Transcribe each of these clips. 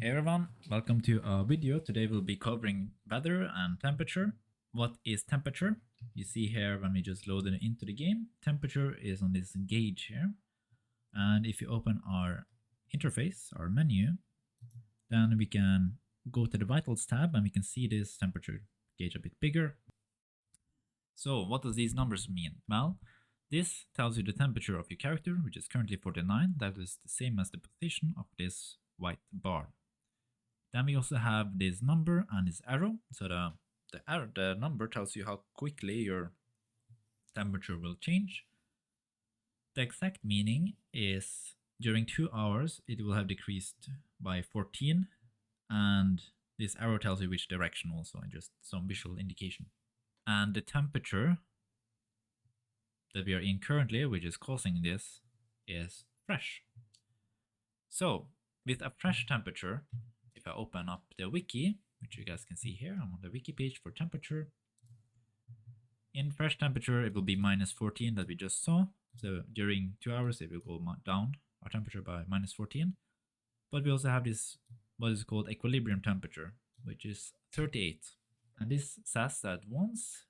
Hey everyone, welcome to our video. Today we'll be covering weather and temperature. What is temperature? You see here when we just load it into the game, temperature is on this gauge here. And if you open our interface, our menu, then we can go to the vitals tab and we can see this temperature gauge a bit bigger. So what does these numbers mean? Well, this tells you the temperature of your character, which is currently 49. That is the same as the position of this white bar. Then we also have this number and this arrow. So the number tells you how quickly your temperature will change. The exact meaning is during 2 hours it will have decreased by 14, and this arrow tells you which direction also, and just some visual indication. And the temperature that we are in currently, which is causing this, is fresh. So with a fresh temperature, if I open up the wiki, which you guys can see here, I'm on the wiki page for temperature. In fresh temperature, it will be minus 14 that we just saw. So during 2 hours, it will go down our temperature by minus 14. But we also have this, what is called equilibrium temperature, which is 38. And this says that once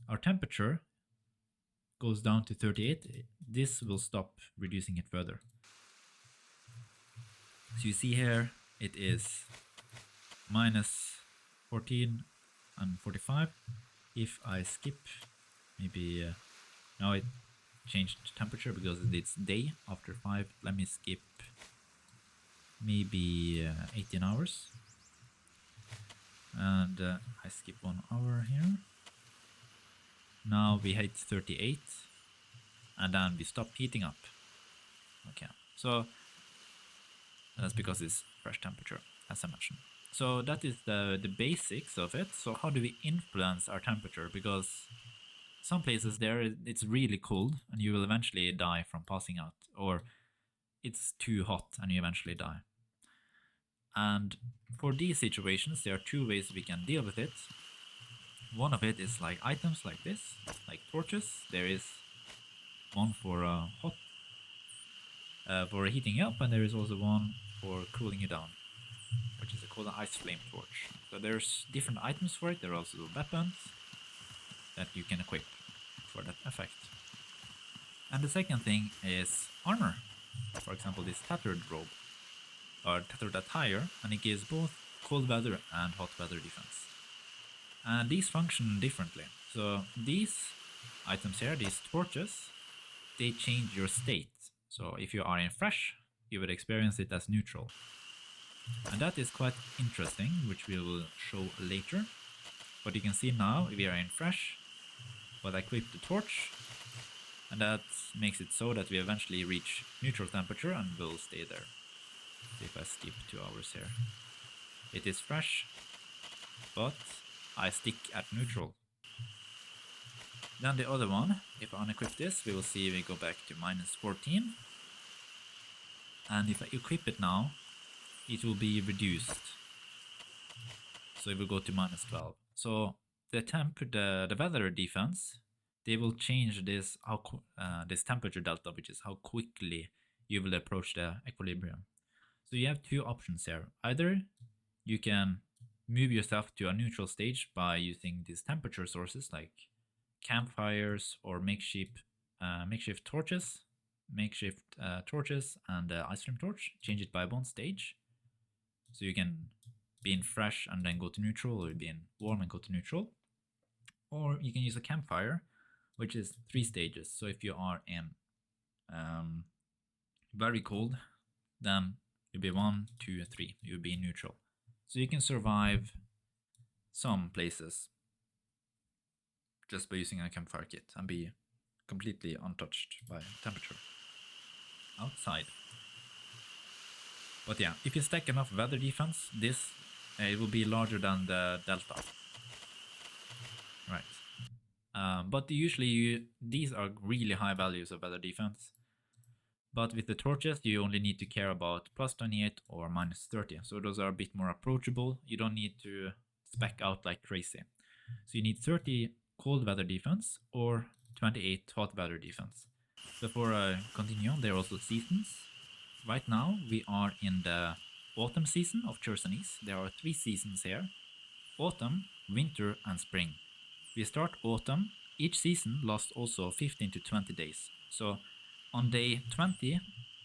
our temperature goes down to 38, this will stop reducing it further. So you see here, it is minus 14 and 45. If I skip, maybe now it changed temperature because it's day after 5. Let me skip maybe 18 hours. And I skip 1 hour here. Now we hit 38 and then we stop heating up. Okay, so that's because it's fresh temperature, as I mentioned. So that is the basics of it. So how do we influence our temperature? Because some places there it's really cold and you will eventually die from passing out, or it's too hot and you eventually die. And for these situations, there are 2 ways we can deal with it. One of it is like items like this, like torches. There is one for for heating up, and there is also one for cooling you down, which is called an ice flame torch. So there's different items for it. There are also weapons that you can equip for that effect. And the second thing is armor. For example, this tattered robe or tattered attire, and it gives both cold weather and hot weather defense. And these function differently. So these items here, these torches, they change your state. So if you are in fresh, you would experience it as neutral. And that is quite interesting, which we will show later. But you can see now we are in fresh, but I equip the torch, and that makes it so that we eventually reach neutral temperature and will stay there. If I skip 2 hours here, it is fresh, but I stick at neutral. Then the other one, if I unequip this, we will see we go back to minus 14. And if I equip it now, it will be reduced. So it will go to minus 12. So the weather defense, they will change this this temperature delta, which is how quickly you will approach the equilibrium. So you have 2 options here. Either you can move yourself to a neutral stage by using these temperature sources like campfires or makeshift torches, and ice cream torch. Change it by 1 stage, so you can be in fresh and then go to neutral, or be in warm and go to neutral. Or you can use a campfire, which is 3 stages. So if you are in very cold, then you'll be 1, 2, 3. You'll be in neutral. So you can survive some places just by using a campfire kit and be completely untouched by temperature outside. But yeah, if you stack enough weather defense, this it will be larger than the delta. Right. But usually these are really high values of weather defense. But with the torches, you only need to care about plus 28 or minus 30. So those are a bit more approachable. You don't need to spec out like crazy. So you need 30 cold weather defense or 28 hot weather defense. So for continue on, there are also seasons. Right now we are in the autumn season of Chersonese. There are 3 seasons here: autumn, winter, and spring. We start autumn. Each season lasts also 15 to 20 days. So on day 20,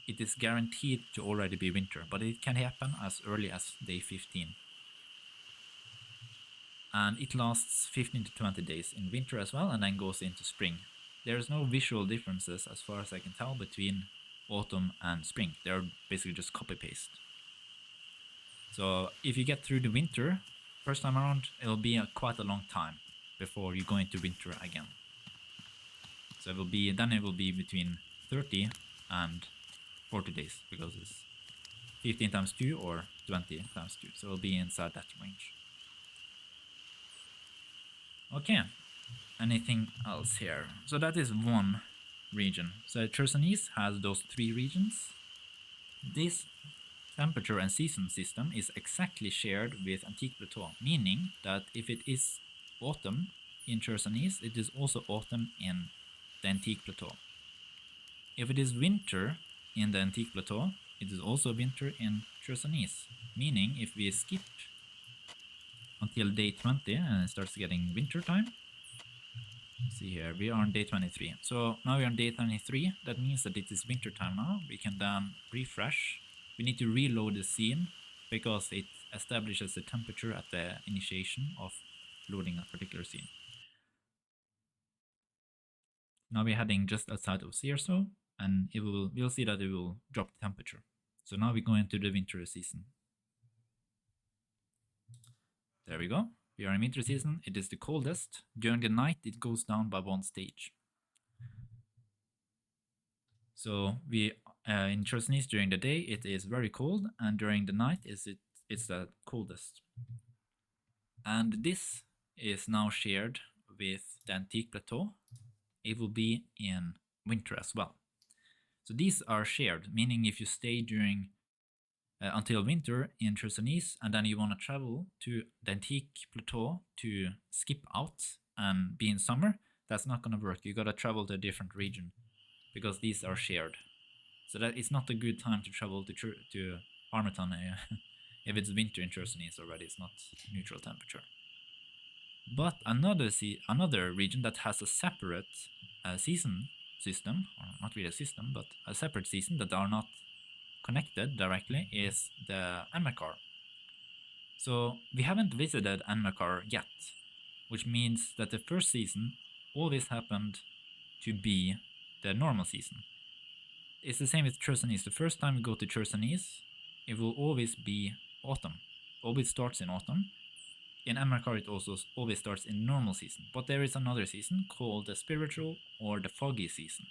it is guaranteed to already be winter, but it can happen as early as day 15. And it lasts 15 to 20 days in winter as well, and then goes into spring. There's no visual differences as far as I can tell between autumn and spring. They're basically just copy-paste. So if you get through the winter, first time around, it'll be quite a long time before you go into winter again. So it will be between 30 and 40 days, because it's 15 times 2 or 20 times 2. So it'll be inside that range. Okay, anything else here? So that is one region. So Chersonese has those 3 regions. This temperature and season system is exactly shared with Antique Plateau, meaning that if it is autumn in Chersonese, it is also autumn in the Antique Plateau. If it is winter in the Antique Plateau, it is also winter in Chersonese, meaning if we skip until day 20 and it starts getting winter time, see here, we are on day 23. So now we're on day 23. That means that it is winter time now. We can then refresh. We need to reload the scene because it establishes the temperature at the initiation of loading a particular scene. Now we're heading just outside of Cierso, and we'll see that it will drop the temperature. So now we go into the winter season. There we go. We are in winter season. It is the coldest. During the night, it goes down by 1 stage. So we in Chersonese during the day it is very cold, and during the night it's the coldest. And this is now shared with the Antique Plateau. It will be in winter as well. So these are shared, meaning if you stay during until winter in Chersonese, and then you want to travel to the Antique Plateau to skip out and be in summer, that's not going to work. You got to travel to a different region because these are shared. So that it's not a good time to travel to Harmattan if it's winter in Chersonese already. It's not neutral temperature. But another region that has a separate season system, or not really a system, but a separate season that are not connected directly, is the Enmerkar. So we haven't visited Enmerkar yet, which means that the first season always happened to be the normal season. It's the same with Chersonese. The first time we go to Chersonese, it will always be autumn. Always starts in autumn. In Enmerkar, it also always starts in normal season. But there is another season called the spiritual or the foggy season.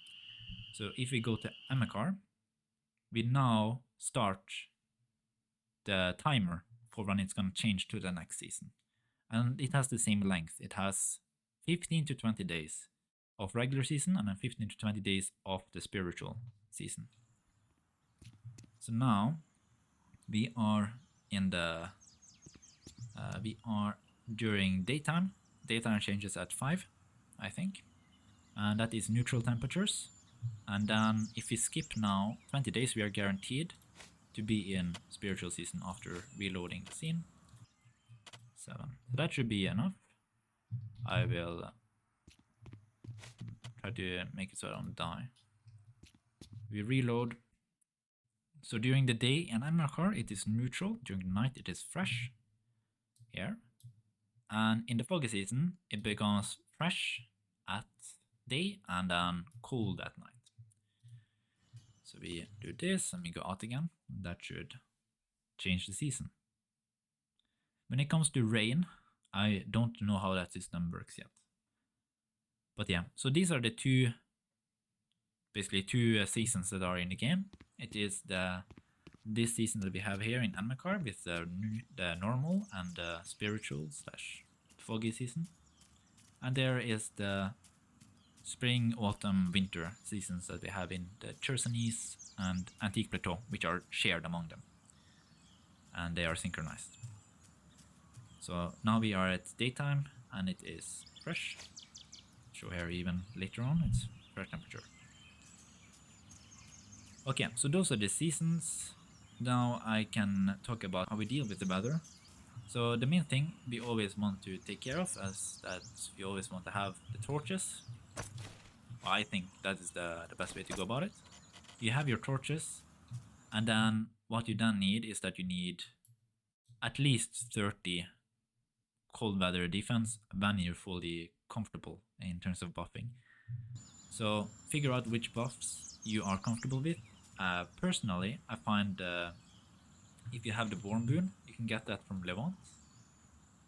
So if we go to Enmerkar, we now start the timer for when it's going to change to the next season. And it has the same length. It has 15 to 20 days of regular season and then 15 to 20 days of the spiritual season. So now we are in the we are during daytime. Daytime changes at 5, I think, and that is neutral temperatures. And then if we skip now 20 days, we are guaranteed to be in spiritual season after reloading the scene. 7. So that should be enough. I will try to make it so I don't die. We reload. So during the day in Enmerkar it is neutral. During the night it is fresh. Here. And in the foggy season it becomes fresh at day and then cold at night. So we do this and we go out again. That should change the season. When it comes to rain, I don't know how that system works yet. But yeah, so these are the basically two seasons that are in the game. It is this season that we have here in Enmerkar with the normal and the spiritual / foggy season. And there is the spring, autumn, winter seasons that we have in the Chersonese and Antique Plateau, which are shared among them. And they are synchronized. So now we are at daytime and it is fresh. Show here even later on, it's fresh temperature. Okay, so those are the seasons. Now I can talk about how we deal with the weather. So the main thing we always want to take care of is that we always want to have the torches. I think that is the best way to go about it. You have your torches, and then what you then need is that you need at least 30 cold weather defense when you're fully comfortable in terms of buffing. So figure out which buffs you are comfortable with. Personally, I find if you have the Born Boon, you can get that from Levant.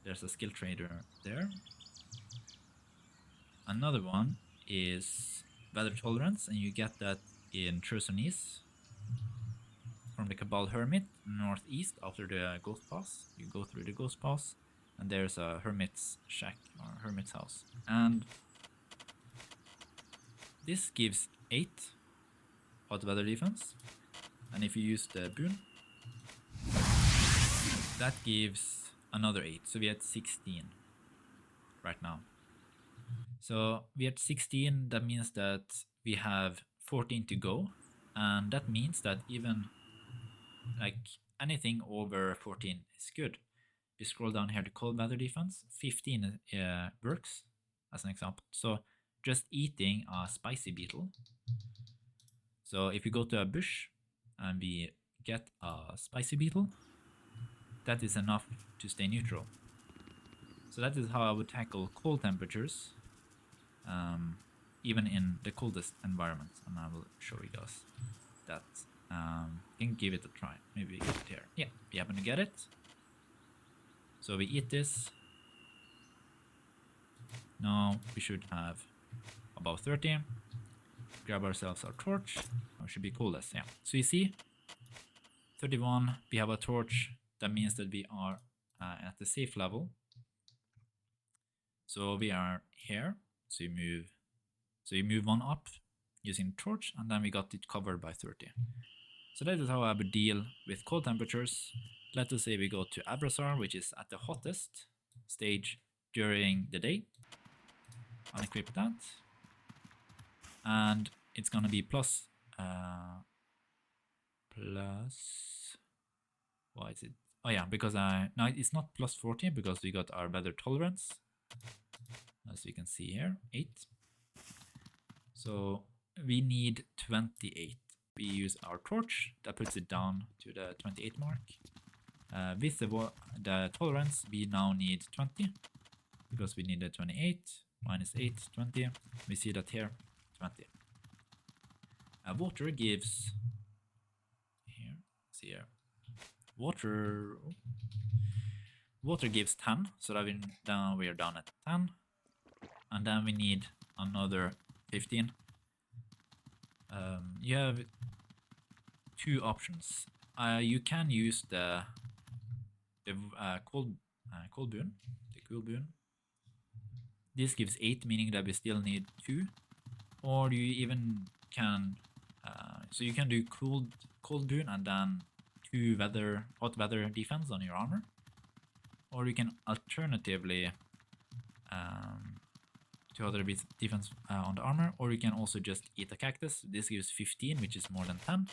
There's a skill trader there. Another one is Weather Tolerance, and you get that in Chersonese from the Cabal Hermit northeast after the Ghost Pass. You go through the Ghost Pass, and there's a Hermit's shack or Hermit's house. And this gives 8 hot weather defense. And if you use the boon, that gives another 8. So we had 16 right now. So we had 16, that means that we have 14 to go. And that means that even like anything over 14 is good. We scroll down here to cold weather defense, 15 works as an example. So just eating a spicy beetle. So if you go to a bush and we get a spicy beetle, that is enough to stay neutral. So that is how I would tackle cold temperatures, even in the coldest environments. And I will show you guys that. You can give it a try. Maybe we get it here. Yeah, we happen to get it. So we eat this. Now we should have about 30. Grab ourselves our torch. Or should be coolest, yeah. So you see, 31, we have a torch. That means that we are at the safe level. So we are here. So you move one up using the torch, and then we got it covered by 30. So that is how I would deal with cold temperatures. Let us say we go to Abrasar, which is at the hottest stage during the day. Unequip that. And it's gonna be plus, why is it? Oh yeah, because no, it's not plus 40 because we got our weather tolerance. As you can see here, 8. So we need 28. We use our torch, that puts it down to the 28 mark. With the tolerance, we now need 20 because we need a 28 minus 8, 20. We see that here, 20. Water gives here. See here. Water gives 10, so that we are down at 10, and then we need another 15. You have 2 options. You can use the cold boon, the cool boon. This gives 8, meaning that we still need 2, or you even can. So you can do cold boon and then 2 hot weather defense on your armor, or you can alternatively 2 other defense on the armor, or you can also just eat a cactus. This gives 15, which is more than 10.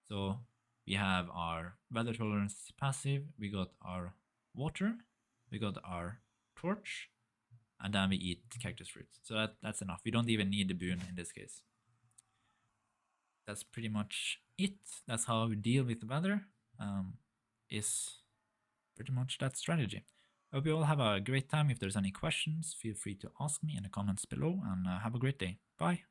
So we have our weather tolerance passive, we got our water, we got our torch, and then we eat cactus fruits. So that's enough. We don't even need the boon in this case. That's pretty much it. That's how we deal with the weather. Is pretty much that strategy. I hope you all have a great time. If there's any questions, feel free to ask me in the comments below, and have a great day. Bye.